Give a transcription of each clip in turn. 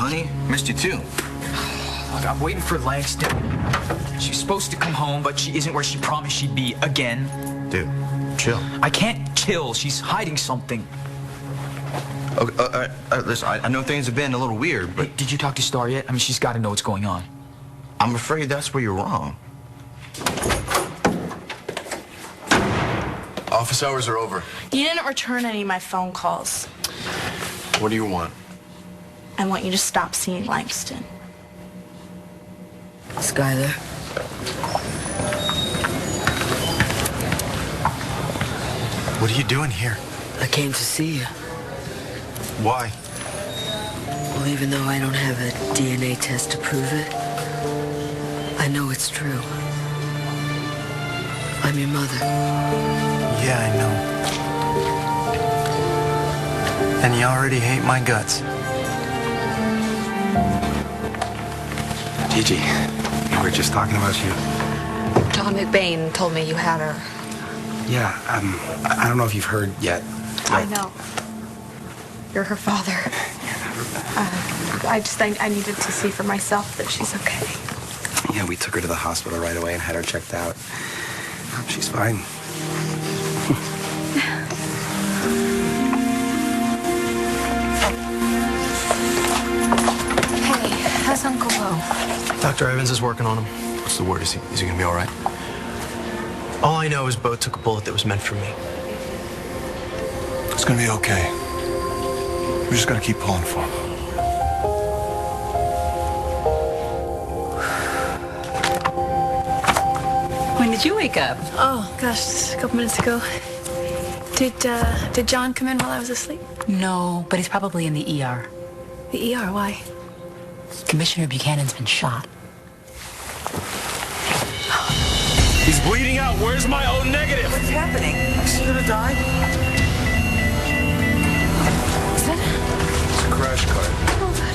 honey. Missed you too. Look, I'm waiting for Langston. She's supposed to come home, but she isn't where she promised she'd be again. Dude, chill. I can't chill. She's hiding something. Okay, listen, I know things have been a little weird, but... Hey, did you talk to Star yet? I mean, she's got to know what's going on. I'm afraid that's where you're wrong. Office hours are over. You didn't return any of my phone calls. What do you want? I want you to stop seeing Langston. Skylar. What are you doing here? I came to see you. Why? Well, even though I don't have a DNA test to prove it, I know it's true. I'm your mother. Yeah, I know. And you already hate my guts. Gigi, we were just talking about you. John McBain told me you had her. Yeah, I don't know if you've heard yet. I know. You're her father. I needed to see for myself that she's okay. Yeah, we took her to the hospital right away and had her checked out. She's fine. Hey, how's Uncle Bo? Dr. Evans is working on him. What's the word? Is he gonna be all right? All I know is Bo took a bullet that was meant for me. It's gonna be okay. We just gotta keep pulling for him. When did you wake up? Oh, gosh, just a couple minutes ago. Did John come in while I was asleep? No, but he's probably in the ER. The ER, why? Commissioner Buchanan's been shot. He's bleeding out. Where's my O negative? What's happening? Is she gonna die? Is that? It's a crash cart. Oh, God.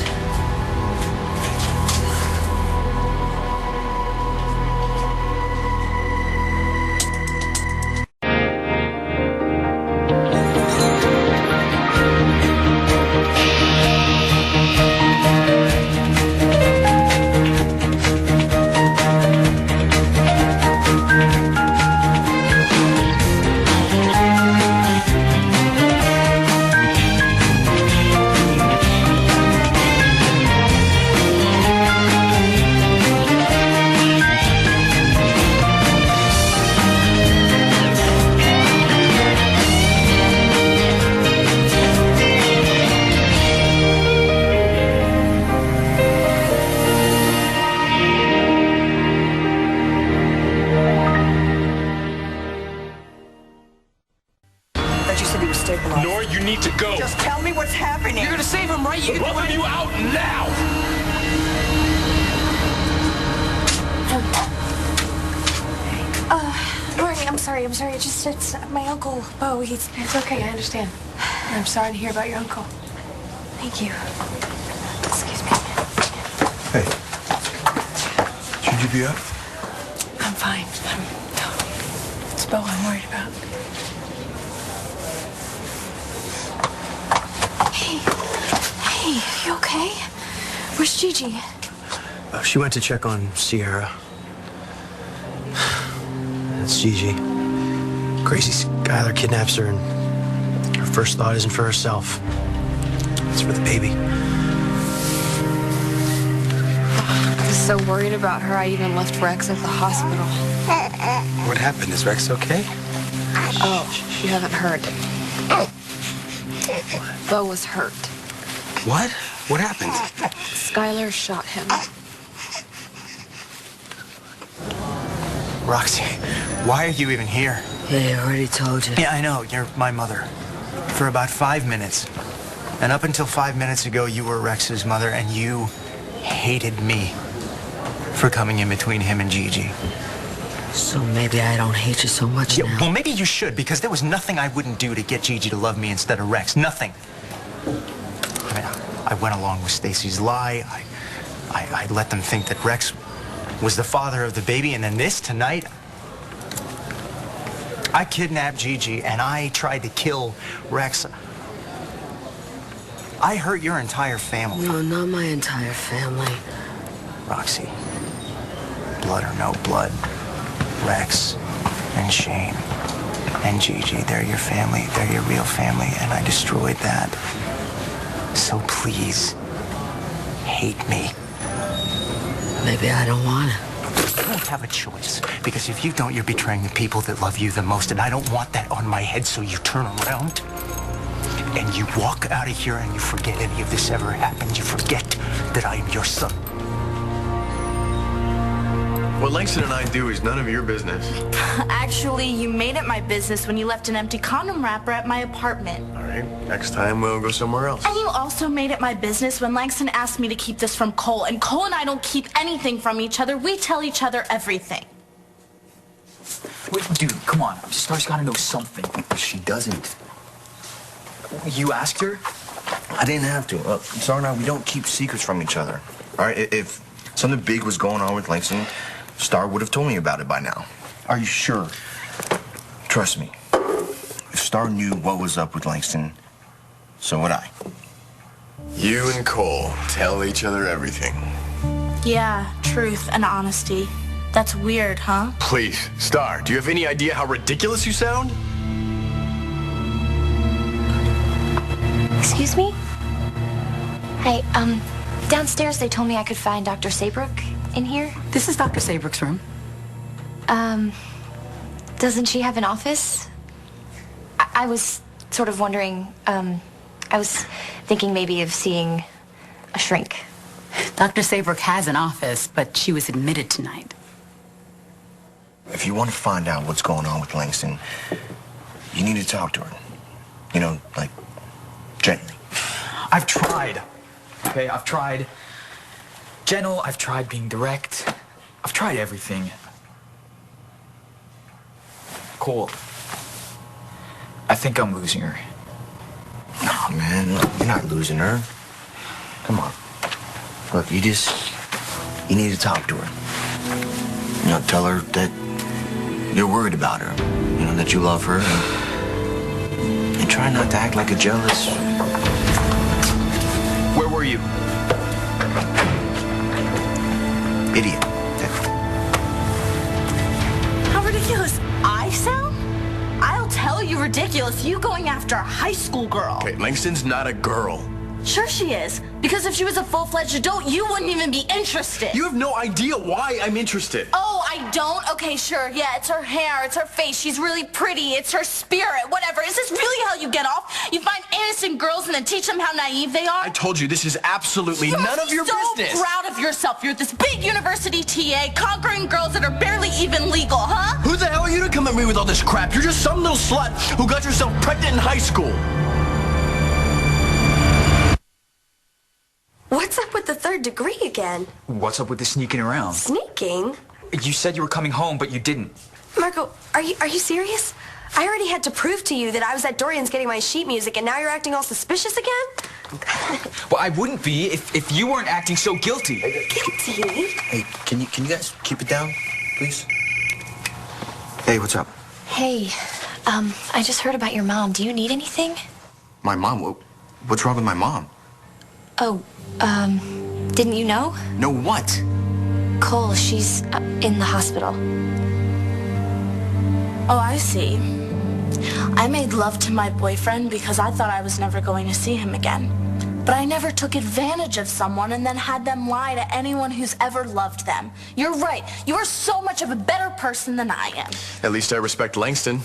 Nor, you need to go. Just tell me what's happening. You're gonna save him, right? You Both of you out now! Marty, I'm sorry. It's my Uncle Bo. It's okay, I understand. I'm sorry to hear about your uncle. Thank you. Excuse me. Hey. Should you be up? I'm fine. It's Bo I'm worried about. Hey, you okay? Where's Gigi? She went to check on Sierra. That's Gigi. Crazy Skylar kidnaps her, and her first thought isn't for herself. It's for the baby. I was so worried about her, I even left Rex at the hospital. What happened? Is Rex okay? Oh, you haven't heard. Bo was hurt. What? What happened? Skylar shot him. Roxy, why are you even here? Yeah, I already told you. Yeah, I know. You're my mother. For about 5 minutes. And up until 5 minutes ago, you were Rex's mother, and you hated me for coming in between him and Gigi. So maybe I don't hate you so much now. Well, maybe you should, because there was nothing I wouldn't do to get Gigi to love me instead of Rex. Nothing. I mean, I went along with Stacy's lie. I let them think that Rex was the father of the baby, and then this tonight, I kidnapped Gigi and I tried to kill Rex. I hurt your entire family. No, not my entire family. Roxy, blood or no blood, Rex and Shane and Gigi, they're your family. They're your real family, and I destroyed that. So please, hate me. Maybe I don't want to. You don't have a choice, because if you don't, you're betraying the people that love you the most, and I don't want that on my head, so you turn around and you walk out of here and you forget any of this ever happened. You forget that I am your son. What Langston and I do is none of your business. Actually, you made it my business when you left an empty condom wrapper at my apartment. All right, next time we'll go somewhere else. And you also made it my business when Langston asked me to keep this from Cole. And Cole and I don't keep anything from each other. We tell each other everything. Wait, dude, come on. Star's gotta know something. She doesn't. You asked her? I didn't have to. Star and I, we don't keep secrets from each other. All right, if something big was going on with Langston, Star would have told me about it by now. Are you sure? Trust me. If Star knew what was up with Langston, so would I. You and Cole tell each other everything. Yeah, truth and honesty. That's weird, huh? Please, Star, do you have any idea how ridiculous you sound? Excuse me? Hey, downstairs they told me I could find Dr. Saybrook in here. This is Dr. Saybrook's room. Doesn't she have an office? I was sort of wondering, I was thinking maybe of seeing a shrink. Dr. Saybrook has an office, but she was admitted tonight. If you want to find out what's going on with Langston, you need to talk to her. You know, like, gently. I've tried. Okay, I've tried gentle, I've tried being direct. I've tried everything. Cole, I think I'm losing her. Nah, man, look, you're not losing her. Come on. Look, you need to talk to her. You know, tell her that you're worried about her. You know, that you love her. And try not to act like a jealous... Where were you? idiot. How ridiculous I sound? I'll tell you ridiculous. You going after a high school girl. Okay, Langston's not a girl. Sure she is. Because if she was a full-fledged adult, you wouldn't even be interested. You have no idea why I'm interested. Oh, I don't? Okay, sure. Yeah, it's her hair, it's her face. She's really pretty. It's her spirit, whatever. Is this really how you get off? You find innocent girls and then teach them how naive they are? I told you, this is absolutely none of your business. You're so proud of yourself. You're this big university TA conquering girls that are barely even legal, huh? Who the hell are you to come at me with all this crap? You're just some little slut who got yourself pregnant in high school. What's up with the third degree again? What's up with the sneaking around? Sneaking? You said you were coming home, but you didn't. Marco, are you serious? I already had to prove to you that I was at Dorian's getting my sheet music, and now you're acting all suspicious again? Well, I wouldn't be if you weren't acting so guilty. Guilty? Hey, can you guys keep it down, please? Hey, what's up? Hey, I just heard about your mom. Do you need anything? My mom? What's wrong with my mom? Oh, didn't you know? No what? Cole, she's in the hospital. Oh, I see. I made love to my boyfriend because I thought I was never going to see him again. But I never took advantage of someone and then had them lie to anyone who's ever loved them. You're right. You are so much of a better person than I am. At least I respect Langston.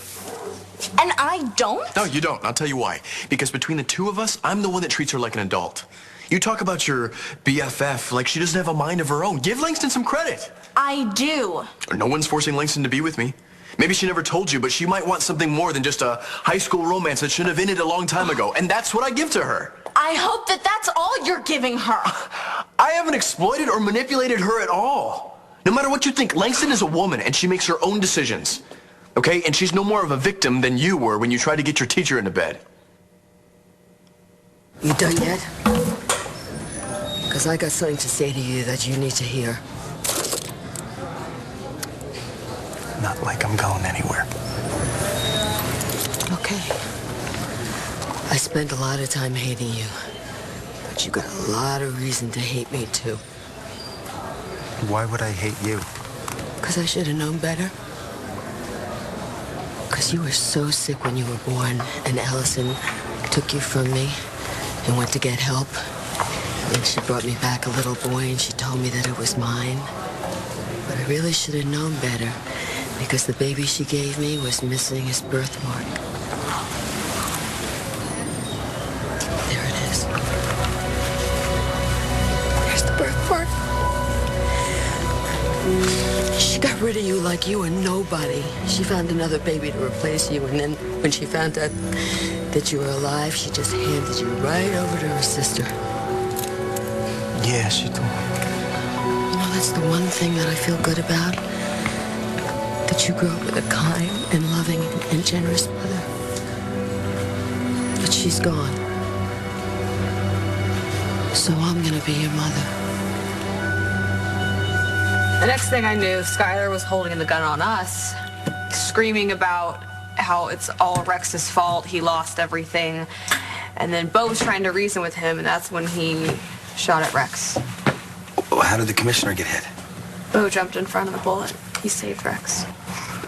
And I don't? No, you don't. I'll tell you why. Because between the two of us, I'm the one that treats her like an adult. You talk about your BFF like she doesn't have a mind of her own. Give Langston some credit. I do. No one's forcing Langston to be with me. Maybe she never told you, but she might want something more than just a high school romance that should have ended a long time ago. And that's what I give to her. I hope that that's all you're giving her. I haven't exploited or manipulated her at all. No matter what you think, Langston is a woman and she makes her own decisions. Okay? And she's no more of a victim than you were when you tried to get your teacher into bed. You done yet? Because I got something to say to you that you need to hear. Not like I'm going anywhere. Okay. I spent a lot of time hating you. But you got a lot of reason to hate me, too. Why would I hate you? Because I should have known better. Because you were so sick when you were born, and Allison took you from me and went to get help. Then she brought me back a little boy, and she told me that it was mine. But I really should have known better, because the baby she gave me was missing his birthmark. There it is. There's the birthmark. She got rid of you like you were nobody. She found another baby to replace you, and then when she found out that you were alive, she just handed you right over to her sister. Yeah, she told me. You know, that's the one thing that I feel good about. That you grew up with a kind and loving and generous mother. But she's gone. So I'm gonna be your mother. The next thing I knew, Skylar was holding the gun on us, screaming about how it's all Rex's fault, he lost everything. And then Bo was trying to reason with him, and that's when he shot at Rex. How did the commissioner get hit? Bo jumped in front of the bullet. He saved Rex.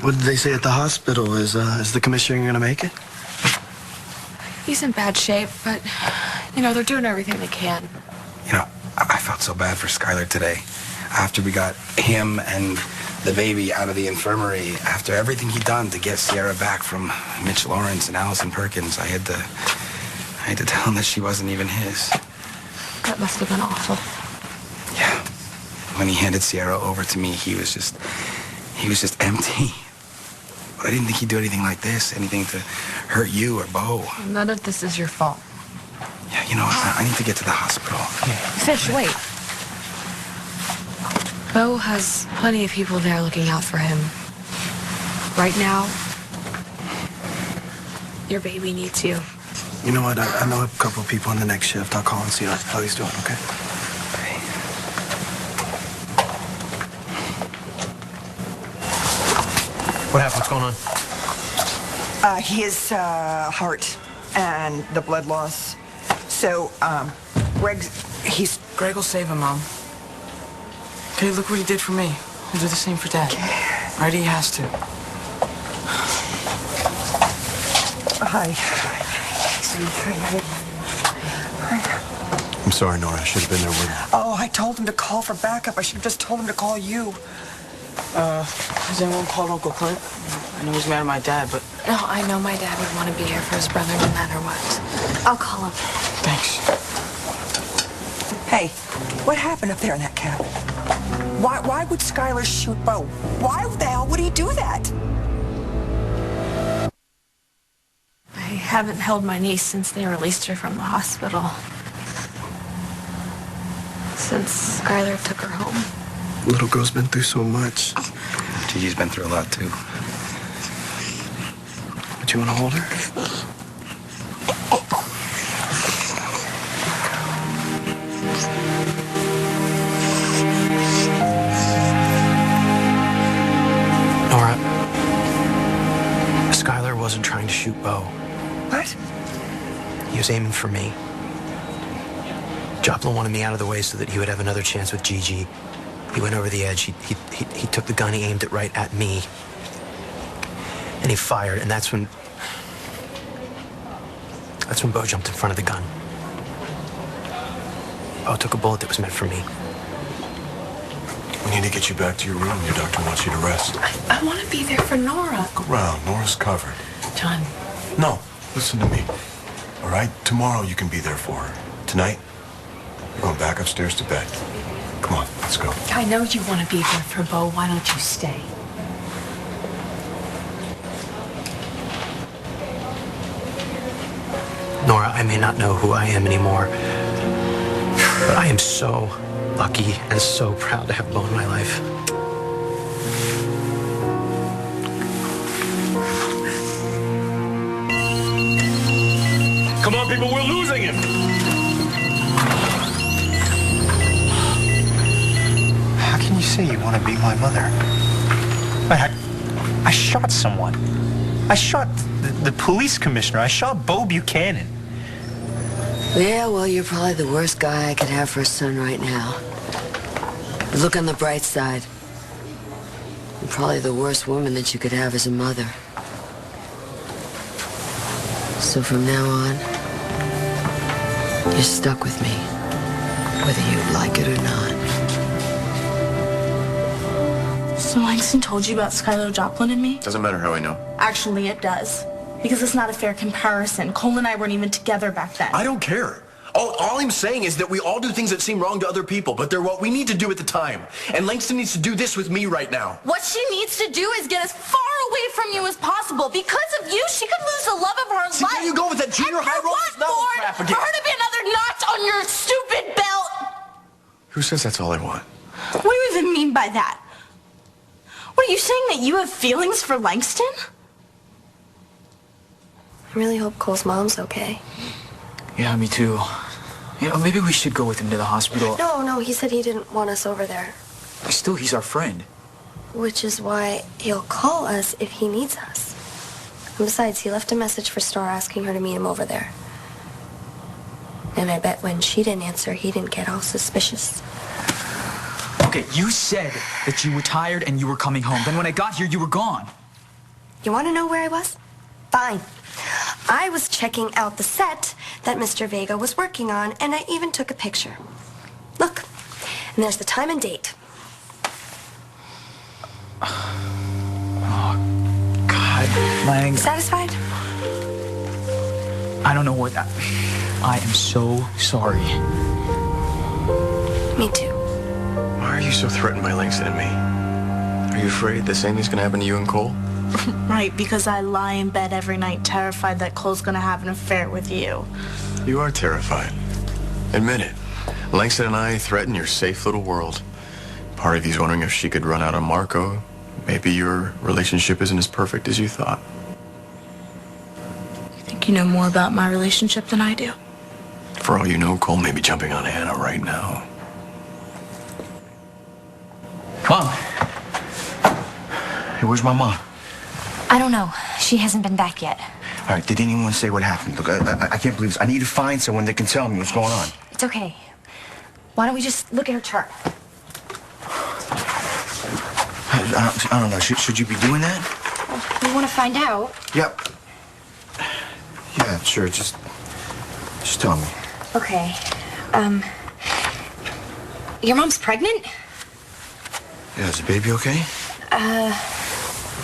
What did they say at the hospital? Is the commissioner gonna make it? He's in bad shape, but, you know, they're doing everything they can. You know, I felt so bad for Skylar today. After we got him and the baby out of the infirmary, after everything he'd done to get Sierra back from Mitch Lawrence and Allison Perkins, I had to tell him that she wasn't even his. That must have been awful. Yeah. When he handed Sierra over to me, he was just empty. But I didn't think he'd do anything like this, anything to hurt you or Bo. None of this is your fault. Yeah, you know what? I need to get to the hospital. Fish, wait. Bo has plenty of people there looking out for him. Right now, your baby needs you. You know what? I know a couple of people on the next shift. I'll call and see how he's doing, okay? What happened? What's going on? His heart and the blood loss. So, Greg will save him, Mom. Okay, look what he did for me. He'll do the same for Dad. Right, he has to. Hi. I'm sorry, Nora. I should have been there with you. Oh, I told him to call for backup. I should have just told him to call you. Has anyone called Uncle Clint? I know he's mad at my dad, but... No, I know my dad would want to be here for his brother no matter what. I'll call him. Thanks. Hey, what happened up there in that cabin? Why would Skylar shoot Bo? Why the hell would he do that? I haven't held my niece since they released her from the hospital. Since Skylar took her home. Little girl's been through so much. Gigi's been through a lot, too. But you want to hold her? Nora, Skylar wasn't trying to shoot Bo. What? He was aiming for me. Joplin wanted me out of the way so that he would have another chance with Gigi. He went over the edge. He took the gun, he aimed it right at me. And he fired, and that's when Bo jumped in front of the gun. Bo took a bullet that was meant for me. We need to get you back to your room. Your doctor wants you to rest. I want to be there for Nora. Look around. Nora's covered. John. No, listen to me. All right? Tomorrow you can be there for her. Tonight, you're going back upstairs to bed. Come on, let's go. I know you want to be there for Bo. Why don't you stay? Nora, I may not know who I am anymore, but I am so lucky and so proud to have Bo in my life. Come on, people, we're losing him. How can you say you want to be my mother? I shot someone. I shot the police commissioner. I shot Bo Buchanan. Yeah, well, you're probably the worst guy I could have for a son right now. But look on the bright side. You're probably the worst woman that you could have as a mother. So from now on, you're stuck with me, whether you like it or not. So Langston told you about Skylar Joplin and me? Doesn't matter how I know. Actually, it does. Because it's not a fair comparison. Cole and I weren't even together back then. I don't care. All I'm saying is that we all do things that seem wrong to other people, but they're what we need to do at the time. And Langston needs to do this with me right now. What she needs to do is get as far away from you as possible. Because of you, she could lose the love of her life. See, there you go with that junior high roll novel crap again. For her to be another notch on your stupid belt. Who says that's all I want? What do you even mean by that? What, are you saying that you have feelings for Langston? I really hope Cole's mom's okay. Yeah, me too. You know, maybe we should go with him to the hospital. No, he said he didn't want us over there. Still, he's our friend. Which is why he'll call us if he needs us. And besides, he left a message for Star asking her to meet him over there. And I bet when she didn't answer, he didn't get all suspicious. Okay, you said that you were tired and you were coming home. Then when I got here, you were gone. You want to know where I was? Fine. I was checking out the set that Mr. Vega was working on, and I even took a picture. Look, and there's the time and date. Oh, God, Lang. Satisfied? I don't know what that... I am so sorry. Me too. Why are you so threatened by Langston and me? Are you afraid the same thing's gonna happen to you and Cole? Right, because I lie in bed every night terrified that Cole's gonna have an affair with you. You are terrified. Admit it. Langston and I threaten your safe little world. Part of you's wondering if she could run out on Marco. Maybe your relationship isn't as perfect as you thought. You think you know more about my relationship than I do? For all you know, Cole may be jumping on Hannah right now. Mom! Hey, where's my mom? I don't know. She hasn't been back yet. All right, did anyone say what happened? Look, I can't believe this. I need to find someone that can tell me what's going on. It's okay. Why don't we just look at her chart? I don't know. Should you be doing that? We want to find out. Yep. Yeah, sure. Just tell me. Okay. Your mom's pregnant? Yeah, is the baby okay?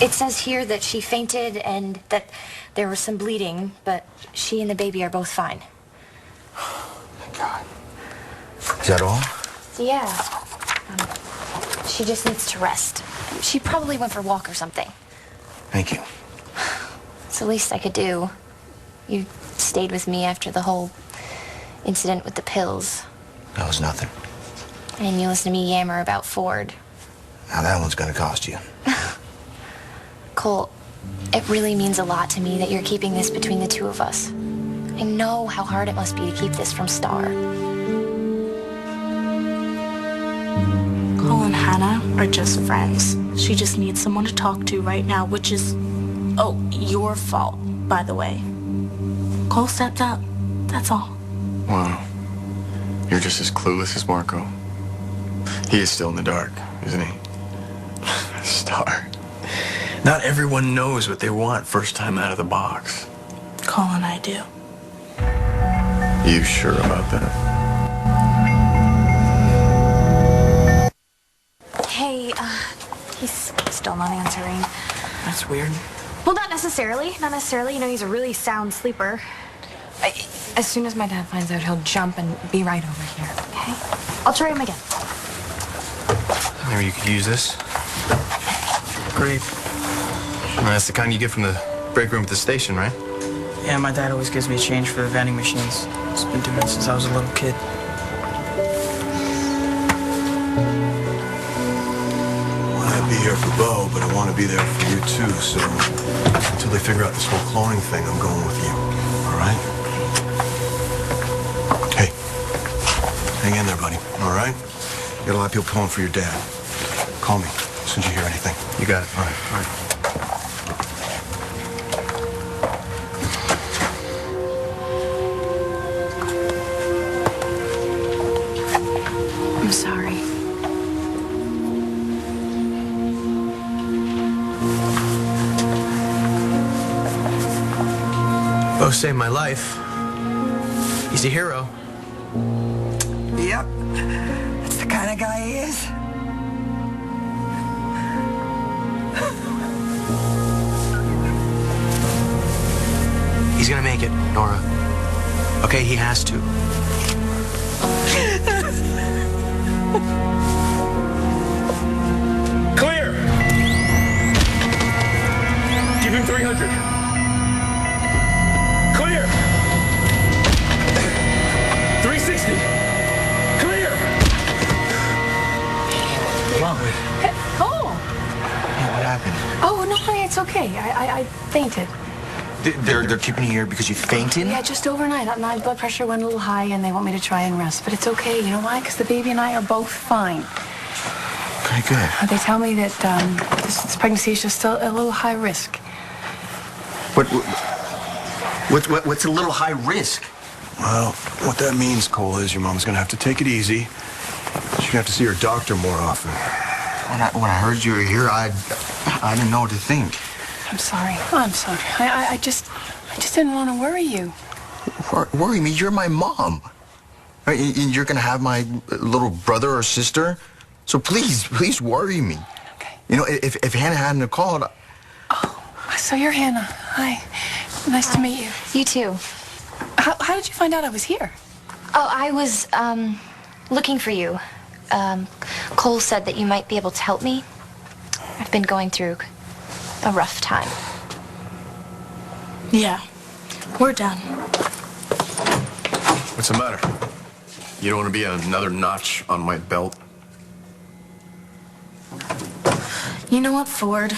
It says here that she fainted and that there was some bleeding, but she and the baby are both fine. Thank God. Is that all? Yeah. She just needs to rest. She probably went for a walk or something. Thank you. It's the least I could do. You stayed with me after the whole incident with the pills. That was nothing. And you listened to me yammer about Ford. Now that one's gonna cost you. Cole, it really means a lot to me that you're keeping this between the two of us. I know how hard it must be to keep this from Star. Cole and Hannah are just friends. She just needs someone to talk to right now, which is, your fault, by the way. Cole stepped up. That's all. Wow. You're just as clueless as Marco. He is still in the dark, isn't he? Star. Not everyone knows what they want first time out of the box. Cole and I do. You sure about that? Hey, he's still not answering. That's weird. Well, not necessarily. Not necessarily. You know, he's a really sound sleeper. As soon as my dad finds out, he'll jump and be right over here, okay? I'll try him again. Maybe you could use this. Great. That's the kind you get from the break room at the station, right? Yeah, my dad always gives me change for the vending machines. He's been doing it since I was a little kid. I want to be here for Bo, but I want to be there for you too, so until they figure out this whole cloning thing, I'm going with you. All right? Hey, hang in there, buddy. All right? Got a lot of people pulling for your dad. Call me as soon as you hear anything. You got it. All right, all right. Bo saved my life. He's a hero. Yep. That's the kind of guy he is. He's gonna make it, Nora. Okay, he has to. Clear! Give him 300. Clear! 360. Clear! What's wrong with you? Oh. Yeah, what happened? Oh, no, honey, it's okay. I fainted. They're keeping you here because you fainted? Yeah, just overnight. My blood pressure went a little high, and they want me to try and rest. But it's okay. You know why? Because the baby and I are both fine. Okay, good. They tell me that this pregnancy is just a little high risk. What's a little high risk? Well, what that means, Cole, is your mom's gonna have to take it easy. She's gonna have to see her doctor more often. When I heard you were here, I didn't know what to think. I'm sorry. I'm sorry. I just didn't want to worry you. Worry me? You're my mom. Right? And you're gonna have my little brother or sister. So please worry me. Okay. You know, if Hannah hadn't have called. Oh, so you're Hannah. Hi. Nice to meet you. You too. How did you find out I was here? Oh, I was, looking for you. Cole said that you might be able to help me. I've been going through a rough time. Yeah, we're done. What's the matter? You don't want to be another notch on my belt? You know what, Ford?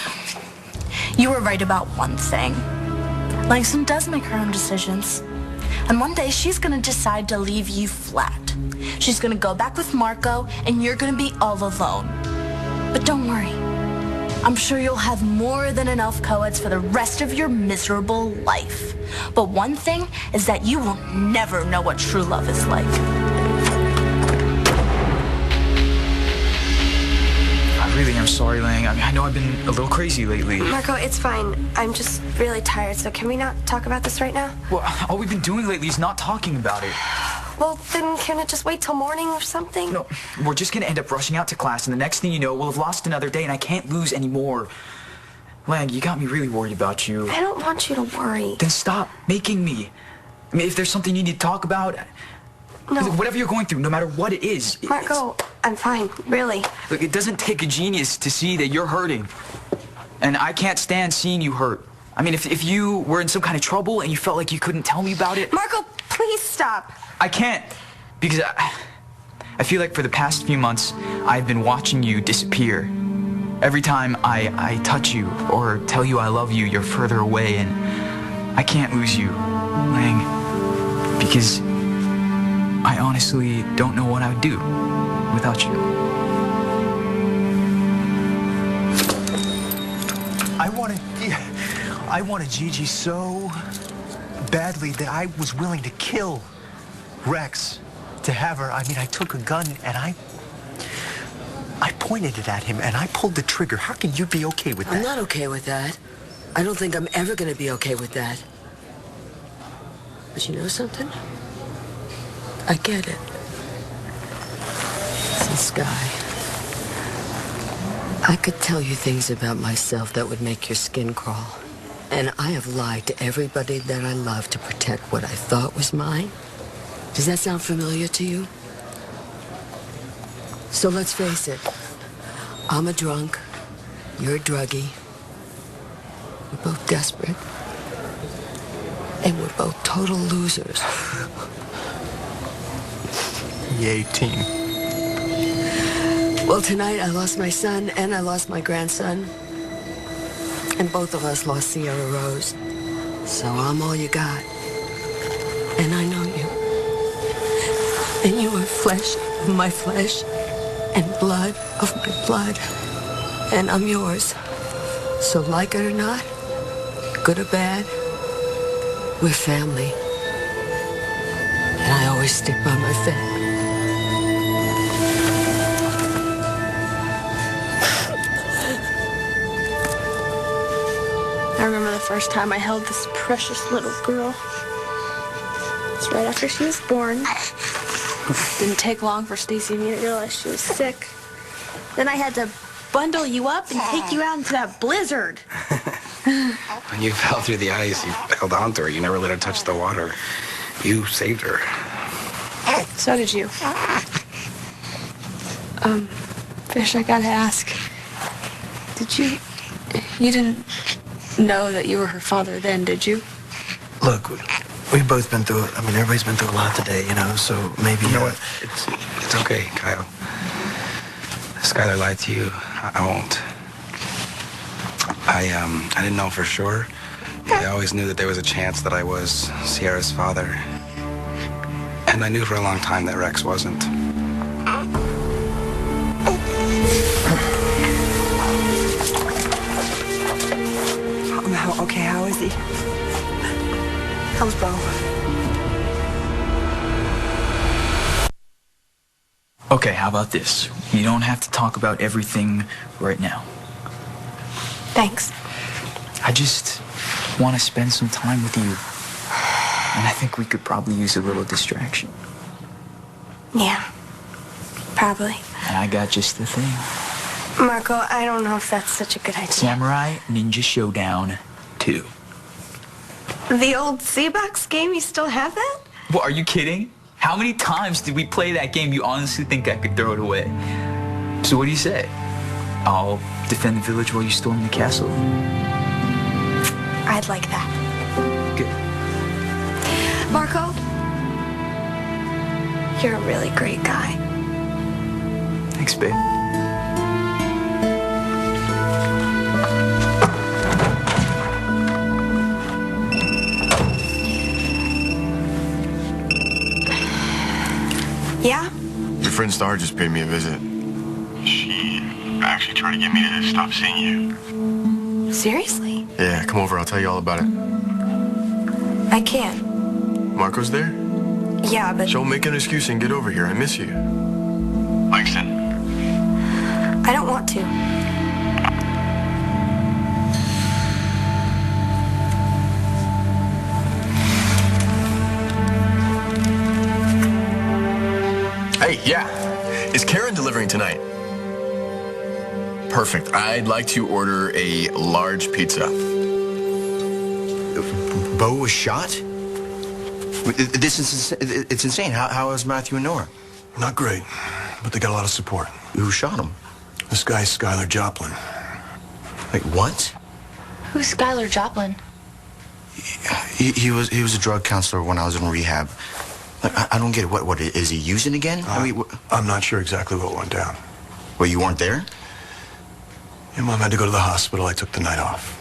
You were right about one thing. Langston does make her own decisions. And one day she's gonna decide to leave you flat. She's gonna go back with Marco, and you're gonna be all alone. But don't worry. I'm sure you'll have more than enough co-eds for the rest of your miserable life. But one thing is that you will never know what true love is like. I really am sorry, Lang. I mean, I know I've been a little crazy lately. Marco, it's fine. I'm just really tired, so can we not talk about this right now? Well, all we've been doing lately is not talking about it. Well, then can it just wait till morning or something? No, we're just gonna end up rushing out to class, and the next thing you know, we'll have lost another day, and I can't lose anymore. Lang, you got me really worried about you. I don't want you to worry. Then stop making me. I mean, if there's something you need to talk about, No. whatever you're going through, no matter what it is. Marco, I'm fine, really. Look, it doesn't take a genius to see that you're hurting. And I can't stand seeing you hurt. I mean, if you were in some kind of trouble and you felt like you couldn't tell me about it. Marco, please stop. I can't. Because I feel like for the past few months, I've been watching you disappear. Every time I touch you or tell you I love you, you're further away, and I can't lose you, Lang. Because I honestly don't know what I would do without you. I wanted Gigi so badly that I was willing to kill Rex to have her. I mean, I took a gun and I pointed it at him and I pulled the trigger. How can you be okay with that? I'm not okay with that. I don't think I'm ever going to be okay with that. But you know something? I get it. See, Sky, I could tell you things about myself that would make your skin crawl. And I have lied to everybody that I love to protect what I thought was mine. Does that sound familiar to you? So let's face it. I'm a drunk. You're a druggie. We're both desperate. And we're both total losers. Yay, team. Well, tonight I lost my son and I lost my grandson. And both of us lost Sierra Rose. So I'm all you got. And I know you. And you are flesh of my flesh and blood of my blood. And I'm yours. So like it or not, good or bad, we're family. And I always stick by my family. I remember the first time I held this precious little girl. It's right after she was born. Didn't take long for Stacy and me to realize she was sick. Then I had to bundle you up and take you out into that blizzard. When you fell through the ice, you held on to her. You never let her touch the water. You saved her. So did you. Fish, I gotta ask. You didn't know that you were her father then, did you? Look, we've both been through it. I mean, everybody's been through a lot today, you know, so maybe... You know what? It's okay, Kyle. If Skylar lied to you, I won't. I didn't know for sure. I always knew that there was a chance that I was Sierra's father. And I knew for a long time that Rex wasn't. Okay, how is he? How's Bo? Okay, how about this? You don't have to talk about everything right now. Thanks. I just want to spend some time with you. And I think we could probably use a little distraction. Yeah, probably. And I got just the thing. Marco, I don't know if that's such a good idea. Samurai Ninja Showdown 2. The old C-Box game, you still have that? What, are you kidding? How many times did we play that game you honestly think I could throw it away? So what do you say? I'll defend the village while you storm the castle. I'd like that. Good. Marco, you're a really great guy. Thanks, babe. Yeah? Your friend Star just paid me a visit. She actually tried to get me to stop seeing you. Seriously? Yeah, come over. I'll tell you all about it. I can't. Marco's there? Yeah, but... So make an excuse and get over here. I miss you. Langston. I don't want to. Hey, yeah. Is Karen delivering tonight? Perfect. I'd like to order a large pizza. Bo was shot? It's insane. How is Matthew and Nora? Not great, but they got a lot of support. Who shot him? This guy, Skylar Joplin. Wait, what? Who's Skylar Joplin? He was a drug counselor when I was in rehab. Like, I don't get it. What is he using again? I'm not sure exactly what went down. Well, you weren't there? Your mom had to go to the hospital. I took the night off.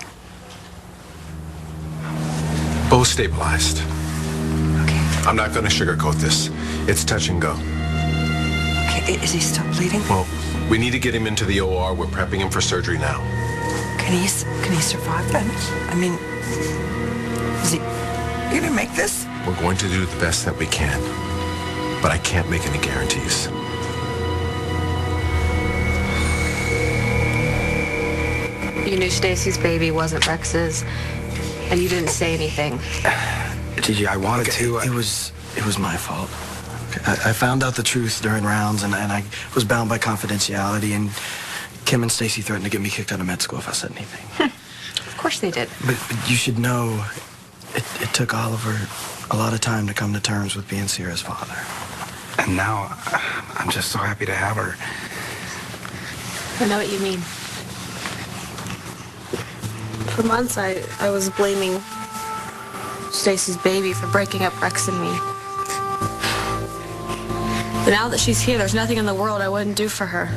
Both stabilized. Okay. I'm not going to sugarcoat this. It's touch and go. Okay, is he still bleeding? Well, we need to get him into the OR. We're prepping him for surgery now. Can he survive then? I mean, is he gonna make this? We're going to do the best that we can, but I can't make any guarantees. You knew Stacy's baby wasn't Rex's, and you didn't say anything. Gigi, I wanted to. It was my fault. I found out the truth during rounds, and I was bound by confidentiality, and Kim and Stacy threatened to get me kicked out of med school if I said anything. Of course they did. But you should know, it took Oliver a lot of time to come to terms with being Sierra's father. And now, I'm just so happy to have her. I know what you mean. For months, I was blaming Stacy's baby for breaking up Rex and me. But now that she's here, there's nothing in the world I wouldn't do for her.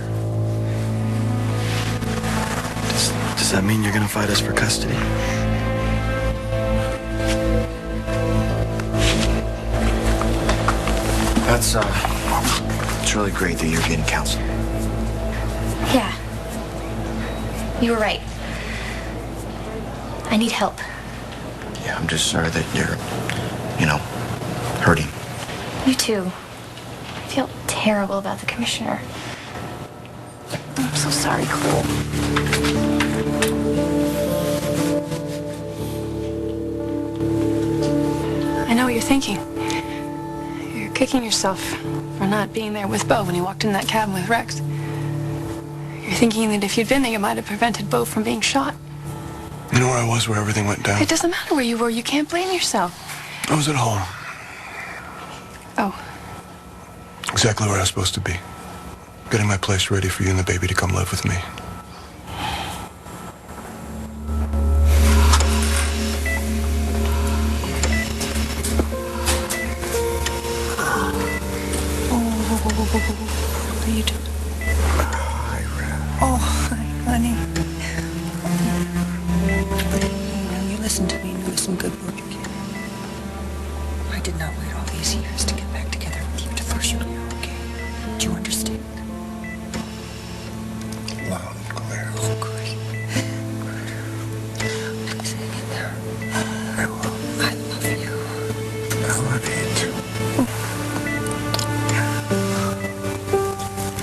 Does that mean you're gonna fight us for custody? It's really great that you're getting counsel. Yeah. You were right. I need help. Yeah, I'm just sorry that you're, hurting. You too. I feel terrible about the commissioner. I'm so sorry, Cole. kicking yourself for not being there with Bo when he walked in that cabin with Rex. You're thinking that if you'd been there, you might have prevented Bo from being shot. You know where I was where everything went down? It doesn't matter where you were. You can't blame yourself. I was at home. Oh. Exactly where I was supposed to be. Getting my place ready for you and the baby to come live with me. What are you doing? Hi, Red. Oh, hi, honey. You listen to me and you listen good word you can. I did not wait all these years to get back together with you to force you to be okay. Do you understand? Loud and clear. Oh, good. Say it there. I will. I love you. I love you too.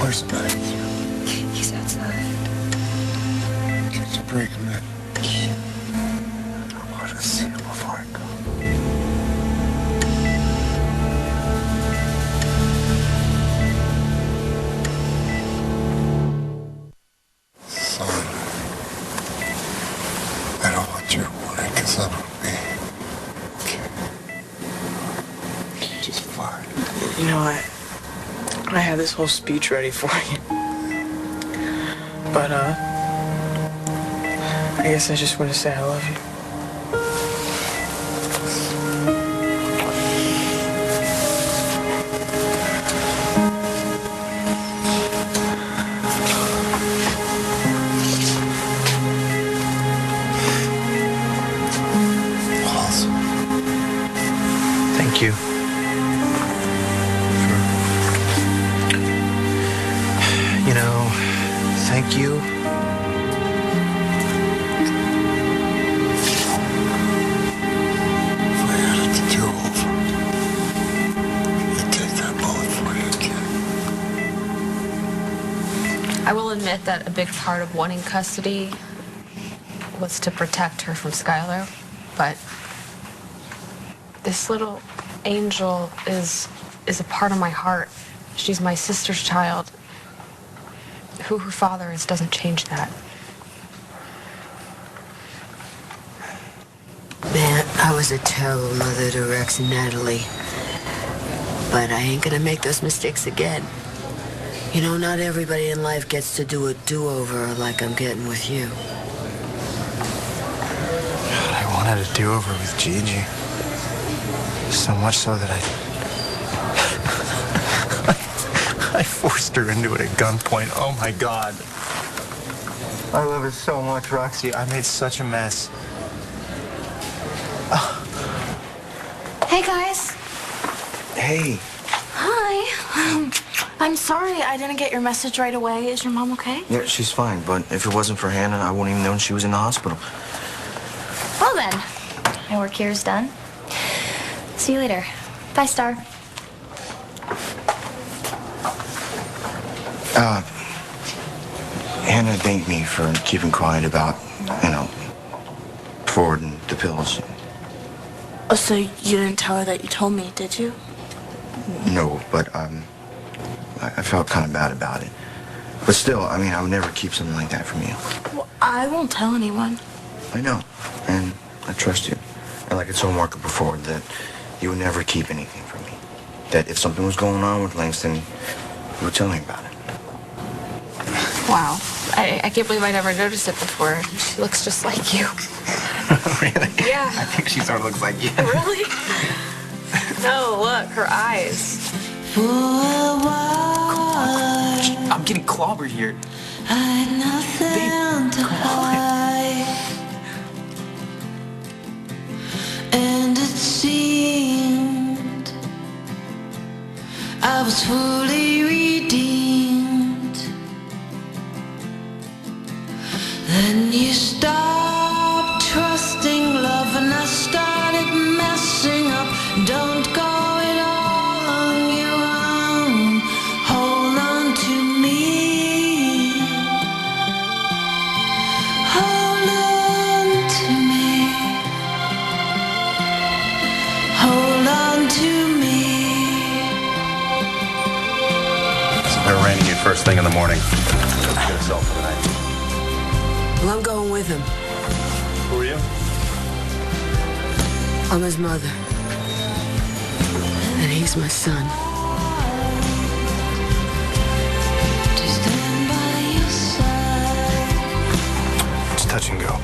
Where's the knife? He's outside. Just break him in. I want to see him before I go. Son, I don't want you to worry because I'm with me. Okay? Just fine. You know, I had this whole speech ready for you. But, I guess I just want to say I love you. Awesome. Thank you. You know, thank you. If I had it to do over, I'd take that bullet for you again. I will admit that a big part of wanting custody was to protect her from Skylar, but this little angel is a part of my heart. She's my sister's child. Who her father is doesn't change that. Man, I was a terrible mother to Rex and Natalie. But I ain't gonna make those mistakes again. You know, not everybody in life gets to do a do-over like I'm getting with you. God, I wanted a do-over with Gigi. So much so that I forced her into it at gunpoint. Oh my God. I love her so much, Roxy. I made such a mess. Hey, guys. Hey. Hi. I'm sorry I didn't get your message right away. Is your mom okay? Yeah, she's fine, but if it wasn't for Hannah, I wouldn't even known she was in the hospital. Well then, my work here is done. See you later. Bye, Star. Hannah thanked me for keeping quiet about, Ford and the pills. Oh, so you didn't tell her that you told me, did you? No, but, I felt kind of bad about it. But still, I would never keep something like that from you. Well, I won't tell anyone. I know, and I trust you. And like I told Marco before, that you would never keep anything from me. That if something was going on with Langston, you would tell me about it. Wow. I can't believe I never noticed it before. She looks just like you. Really? Yeah. I think she sort of looks like you. Really? No, look, her eyes. I'm getting clobbered here. Nothing to hide, and it seemed I was fully redeemed. Then you stopped trusting love, and I started messing up. Don't go it all on your own. Hold on to me. Hold on to me. Hold on to me. first thing in the morning. Let's get a cell for the night. Well, I'm going with him. Who are you? I'm his mother. And he's my son. It's touch and go.